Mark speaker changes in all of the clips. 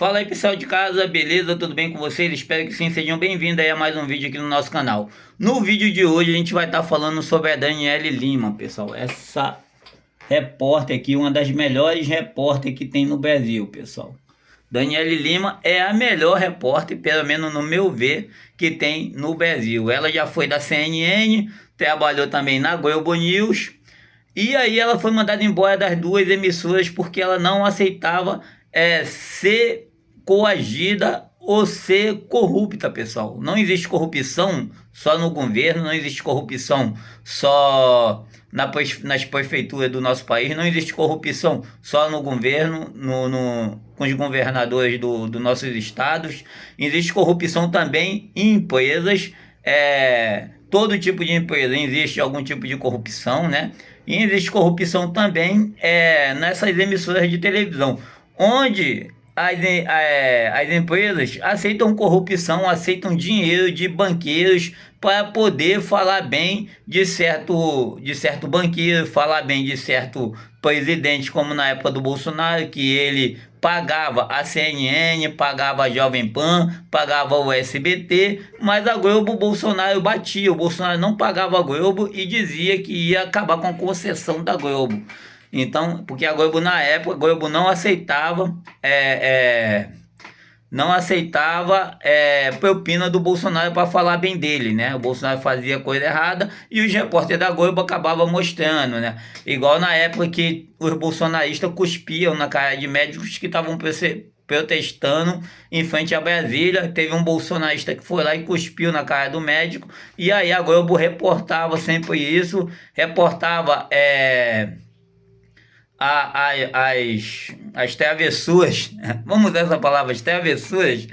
Speaker 1: Fala aí pessoal de casa, beleza? Tudo bem com vocês? Espero que sim, sejam bem-vindos aí a mais um vídeo aqui no nosso canal. No vídeo de hoje a gente vai estar falando sobre a Daniele Lima, pessoal. Essa repórter aqui, uma das melhores repórteres que tem no Brasil, pessoal. Daniele Lima é a melhor repórter, pelo menos no meu ver, que tem no Brasil. Ela já foi da CNN, trabalhou também na Globo News. E aí ela foi mandada embora das duas emissoras porque ela não aceitava ser coagida ou ser corrupta, pessoal. Não existe corrupção só no governo, não existe corrupção só nas prefeituras do nosso país, não existe corrupção só no governo, com os governadores dos nossos estados. Existe corrupção também em empresas, todo tipo de empresa existe algum tipo de corrupção, né? E existe corrupção também nessas emissoras de televisão, onde as empresas aceitam corrupção, aceitam dinheiro de banqueiros para poder falar bem de certo banqueiro, falar bem de certo presidente, como na época do Bolsonaro, que ele pagava a CNN, pagava a Jovem Pan, pagava o SBT, mas a Globo, o Bolsonaro batia. O Bolsonaro não pagava a Globo e dizia que ia acabar com a concessão da Globo. Então, porque a Globo na época, a Globo não aceitava propina do Bolsonaro para falar bem dele, né? O Bolsonaro fazia coisa errada e os repórteres da Globo acabavam mostrando, né? Igual na época que os bolsonaristas cuspiam na cara de médicos que estavam protestando em frente a Brasília. Teve um bolsonarista que foi lá e cuspiu na cara do médico, e aí a Globo reportava sempre isso, reportava as travessuras, vamos usar essa palavra, as travessuras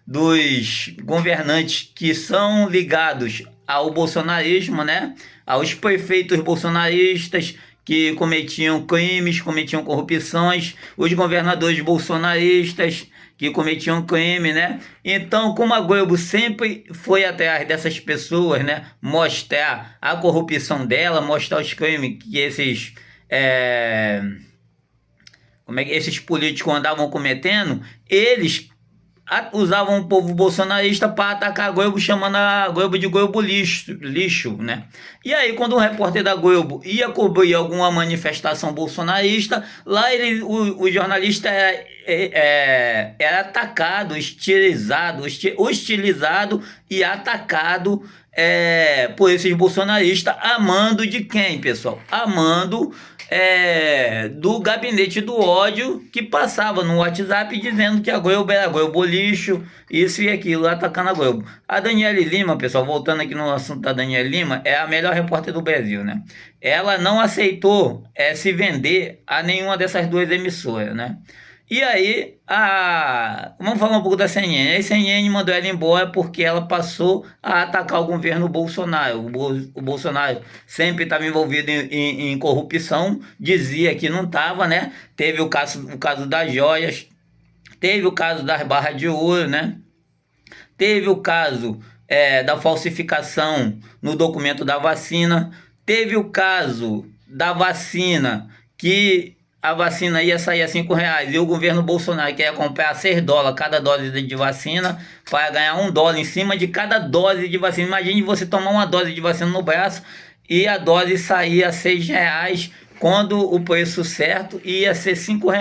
Speaker 1: dos governantes que são ligados ao bolsonarismo, né? Aos prefeitos bolsonaristas que cometiam crimes, cometiam corrupções, os governadores bolsonaristas que cometiam crime, né? Então, como a Globo sempre foi atrás dessas pessoas, né? Mostrar a corrupção dela, mostrar os crimes que esses políticos andavam cometendo, eles usavam o povo bolsonarista para atacar a Globo, chamando a Globo de Globo lixo, né? E aí, quando um repórter da Globo ia cobrir alguma manifestação bolsonarista, lá o jornalista era atacado, hostilizado e atacado por esses bolsonaristas, amando de quem, pessoal? Amando do gabinete do ódio, que passava no WhatsApp dizendo que a Globo era Globo lixo, isso e aquilo, atacando a Globo. A Daniele Lima, pessoal, voltando aqui no assunto da Daniele Lima, é a melhor repórter do Brasil, né? Ela não aceitou se vender a nenhuma dessas duas emissoras, né? E aí, vamos falar um pouco da CNN. A CNN mandou ela embora porque ela passou a atacar o governo Bolsonaro. O Bolsonaro sempre estava envolvido em corrupção, dizia que não estava, né? Teve o caso das joias, teve o caso das barras de ouro, né? Teve o caso da falsificação no documento da vacina, teve o caso da vacina, que a vacina ia sair a R$ 5 e o governo Bolsonaro queria comprar $6 cada dose de vacina para ganhar $1 em cima de cada dose de vacina. Imagine você tomar uma dose de vacina no braço e a dose sair a R$ 6, quando o preço certo ia ser R$ 5, e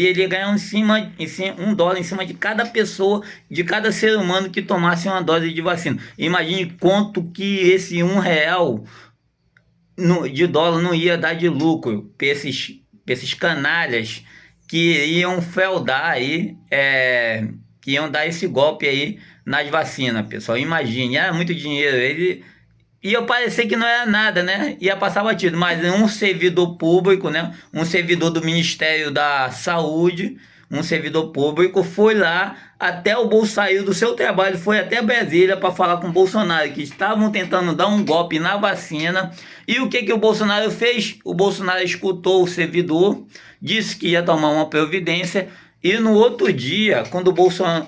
Speaker 1: ele ia ganhar $1 em cima de cada pessoa, de cada ser humano que tomasse uma dose de vacina. Imagine quanto que esse R$ 1 de dólar não ia dar de lucro para esses canalhas que iam feudar aí, que iam dar esse golpe aí nas vacinas, pessoal. Imagine, era muito dinheiro. Ele ia parecer que não era nada, né? Ia passar batido, mas um servidor público, né? Um servidor do Ministério da Saúde, um servidor público, foi lá até o Bolsonaro, saiu do seu trabalho, foi até Brasília para falar com o Bolsonaro, que estavam tentando dar um golpe na vacina. E o que o Bolsonaro fez? O Bolsonaro escutou o servidor, disse que ia tomar uma providência, e no outro dia, quando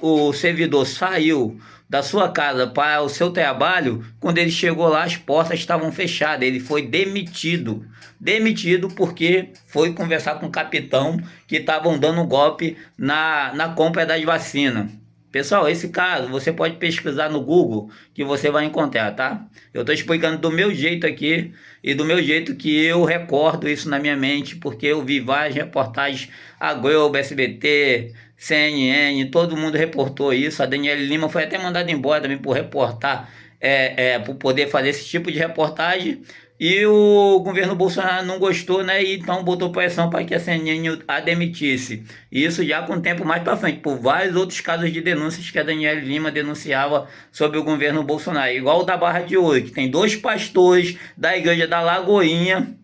Speaker 1: o servidor saiu da sua casa para o seu trabalho, quando ele chegou lá, as portas estavam fechadas. Ele foi demitido. Demitido porque foi conversar com o capitão que estavam dando golpe na compra das vacinas. Pessoal, esse caso você pode pesquisar no Google que você vai encontrar, tá? Eu estou explicando do meu jeito aqui e do meu jeito que eu recordo isso na minha mente, porque eu vi várias reportagens, a Globo, SBT, CNN, todo mundo reportou isso. A Daniela Lima foi até mandada embora também por reportar, por poder fazer esse tipo de reportagem. E o governo Bolsonaro não gostou, né? E então botou pressão para que a CNN a demitisse. Isso já com tempo mais para frente, por vários outros casos de denúncias que a Daniela Lima denunciava sobre o governo Bolsonaro. Igual o da Barra de Ouro, que tem 2 pastores da igreja da Lagoinha,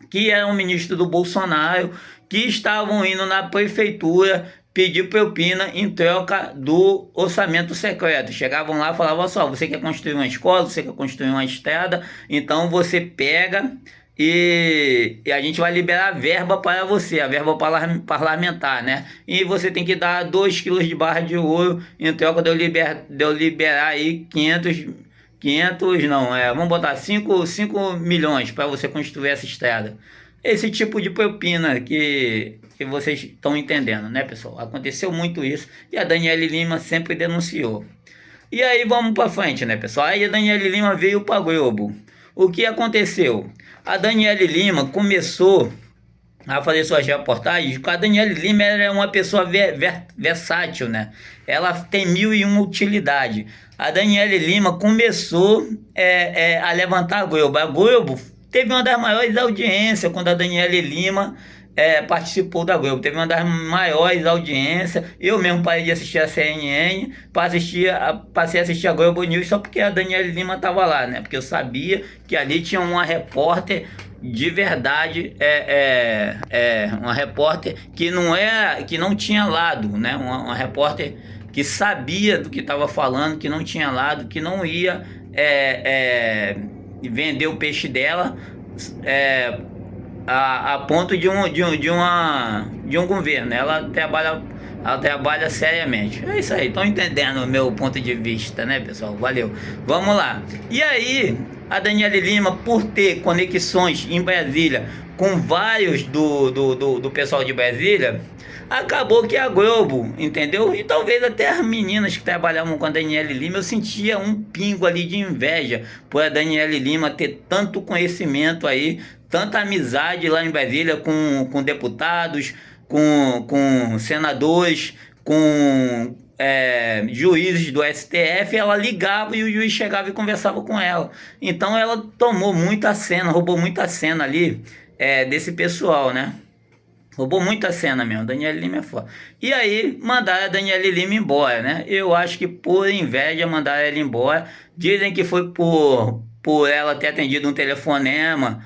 Speaker 1: que eram ministro do Bolsonaro, que estavam indo na prefeitura pedir propina em troca do orçamento secreto. Chegavam lá e falavam só, você quer construir uma escola, você quer construir uma estrada, então você pega e a gente vai liberar verba para você, a verba parlamentar, né? E você tem que dar 2 quilos de barra de ouro em troca de eu liberar aí 500 não, vamos botar 5 milhões para você construir essa estrada. Esse tipo de propina que vocês estão entendendo, né, pessoal? Aconteceu muito isso e a Daniela Lima sempre denunciou. E aí vamos para frente, né, pessoal? Aí a Daniela Lima veio para Globo. O que aconteceu? A Daniela Lima começou a fazer suas reportagens. A Daniela Lima é uma pessoa versátil, né? Ela tem 1001 utilidade. A Daniela Lima começou a levantar a Globo. A Globo teve uma das maiores audiências quando a Daniela Lima participou da Globo. Teve uma das maiores audiências. Eu mesmo parei de assistir a CNN, passei a assistir a Globo News só porque a Daniela Lima estava lá, né? Porque eu sabia que ali tinha uma repórter de verdade, uma repórter que não tinha lado, né? Uma repórter que sabia do que estava falando, que não tinha lado, que não ia vender o peixe dela a ponto de um governo. Ela trabalha seriamente. É isso aí, estão entendendo o meu ponto de vista, né, pessoal? Valeu. Vamos lá. E aí, a Daniela Lima, por ter conexões em Brasília com vários do pessoal de Brasília, acabou que a Globo, entendeu? E talvez até as meninas que trabalhavam com a Daniela Lima, eu sentia um pingo ali de inveja por a Daniela Lima ter tanto conhecimento aí, tanta amizade lá em Brasília com deputados, com senadores, com juízes do STF. Ela ligava e o juiz chegava e conversava com ela. Então ela tomou muita cena, roubou muita cena ali desse pessoal, né? Roubou muita cena mesmo. Daniela Lima é foda. E aí mandaram a Daniela Lima embora, né? Eu acho que por inveja mandaram ela embora. Dizem que foi por ela ter atendido um telefonema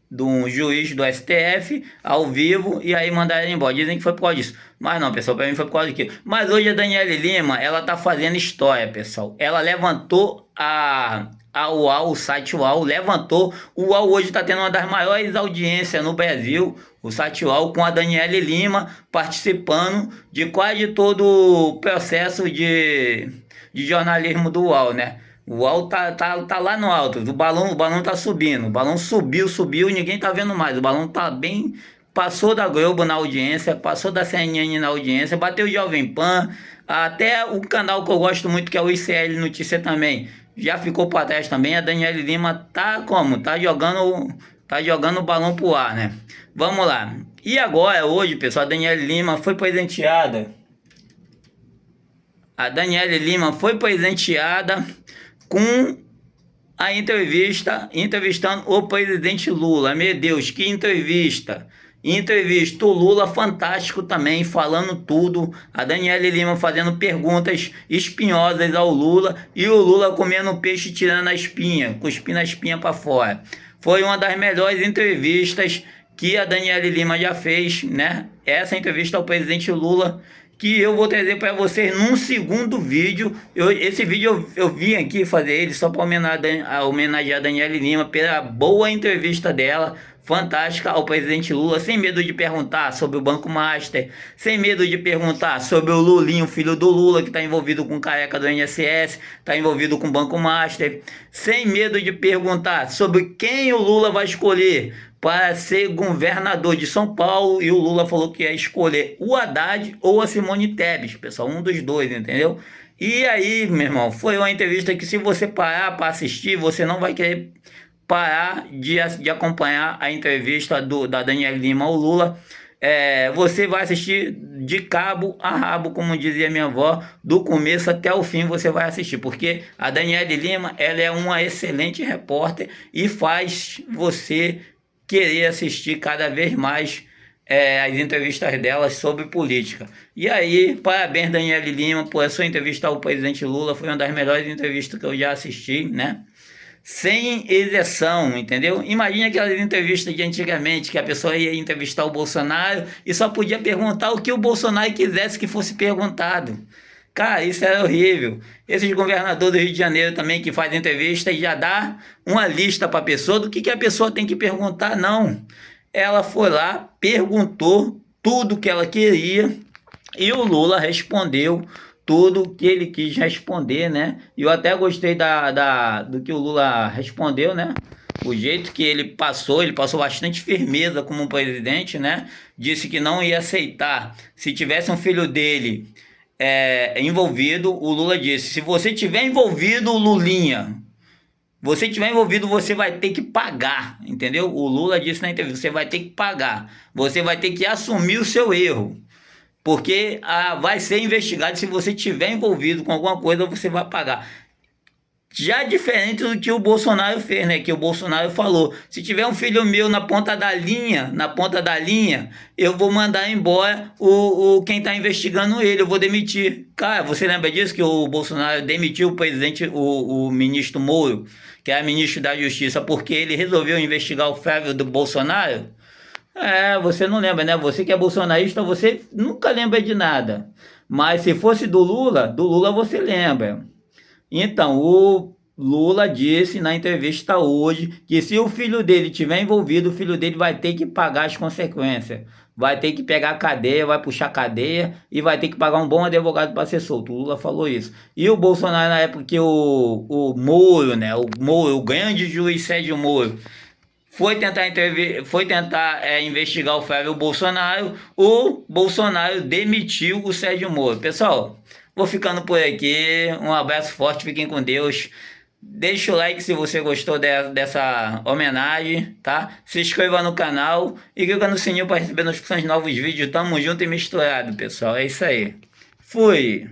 Speaker 1: de um juiz do STF ao vivo, e aí mandaram ela embora. Dizem que foi por causa disso. Mas não, pessoal, para mim foi por causa daquilo. Mas hoje a Daniela Lima, ela tá fazendo história, pessoal. Ela levantou a UOL, o site UOL, levantou. O UOL hoje está tendo uma das maiores audiências no Brasil, o site UOL, com a Daniela Lima participando de quase todo o processo de jornalismo do UOL, né? O UOL tá lá no alto, o balão tá subindo, o balão subiu, ninguém tá vendo mais, o balão tá bem, passou da Globo na audiência, passou da CNN na audiência, bateu o Jovem Pan, até o canal que eu gosto muito, que é o ICL Notícia também, já ficou para trás também. A Daniela Lima tá como? Tá jogando o balão pro ar, né? Vamos lá. E agora, hoje, pessoal, a Daniela Lima foi presenteada. A Daniela Lima foi presenteada com a entrevistando o presidente Lula. Meu Deus, que entrevista! Entrevista o Lula, fantástico também, falando tudo. A Daniela Lima fazendo perguntas espinhosas ao Lula e o Lula comendo peixe e tirando a espinha, cuspindo a espinha para fora. Foi uma das melhores entrevistas que a Daniela Lima já fez, né? Essa entrevista ao presidente Lula, que eu vou trazer para vocês num segundo vídeo. Esse vídeo eu vim aqui fazer ele só para homenagear a Daniela Lima pela boa entrevista dela. fantástica ao presidente Lula, sem medo de perguntar sobre o Banco Master, sem medo de perguntar sobre o Lulinho, filho do Lula, que está envolvido com careca do INSS, está envolvido com o Banco Master, sem medo de perguntar sobre quem o Lula vai escolher para ser governador de São Paulo, e o Lula falou que ia escolher o Haddad ou a Simone Tebet, pessoal, um dos dois, entendeu? E aí, meu irmão, foi uma entrevista que, se você parar para assistir, você não vai querer parar de acompanhar a entrevista da Daniela Lima ao Lula. Você vai assistir de cabo a rabo, como dizia minha avó, do começo até o fim você vai assistir, porque a Daniela Lima, ela é uma excelente repórter e faz você querer assistir cada vez mais as entrevistas delas sobre política. E aí, parabéns, Daniela Lima, por sua entrevista ao presidente Lula, foi uma das melhores entrevistas que eu já assisti, né? Sem exceção, entendeu? Imagina aquelas entrevistas de antigamente, que a pessoa ia entrevistar o Bolsonaro e só podia perguntar o que o Bolsonaro quisesse que fosse perguntado. Cara, isso era horrível. Esses governadores do Rio de Janeiro também, que fazem entrevista e já dá uma lista para a pessoa do que a pessoa tem que perguntar, não. Ela foi lá, perguntou tudo que ela queria e o Lula respondeu tudo que ele quis responder, né? E eu até gostei do que o Lula respondeu, né? O jeito que ele passou bastante firmeza como presidente, né? Disse que não ia aceitar se tivesse um filho dele envolvido. O Lula disse: se você tiver envolvido, Lulinha, você tiver envolvido, você vai ter que pagar, entendeu? O Lula disse na entrevista: você vai ter que pagar, você vai ter que assumir o seu erro, porque vai ser investigado. Se você tiver envolvido com alguma coisa, você vai pagar. Já diferente do que o Bolsonaro fez, né? Que o Bolsonaro falou: se tiver um filho meu na ponta da linha, eu vou mandar embora quem está investigando ele, eu vou demitir. Cara, você lembra disso, que o Bolsonaro demitiu o presidente, o ministro Moro, que era ministro da Justiça, porque ele resolveu investigar o Flávio do Bolsonaro? Você não lembra, né? Você que é bolsonarista, você nunca lembra de nada. Mas se fosse do Lula você lembra. Então, o Lula disse na entrevista hoje que, se o filho dele tiver envolvido, o filho dele vai ter que pagar as consequências. Vai ter que pegar a cadeia, vai puxar cadeia e vai ter que pagar um bom advogado para ser solto. O Lula falou isso. E o Bolsonaro, na época que o Moro, né? O grande juiz Sérgio Moro, foi tentar investigar o Flávio Bolsonaro, o Bolsonaro demitiu o Sérgio Moro. Pessoal, vou ficando por aqui. Um abraço forte, fiquem com Deus. Deixa o like se você gostou dessa homenagem, tá? Se inscreva no canal e clica no sininho para receber notificações de novos vídeos. Tamo junto e misturado, pessoal. É isso aí. Fui!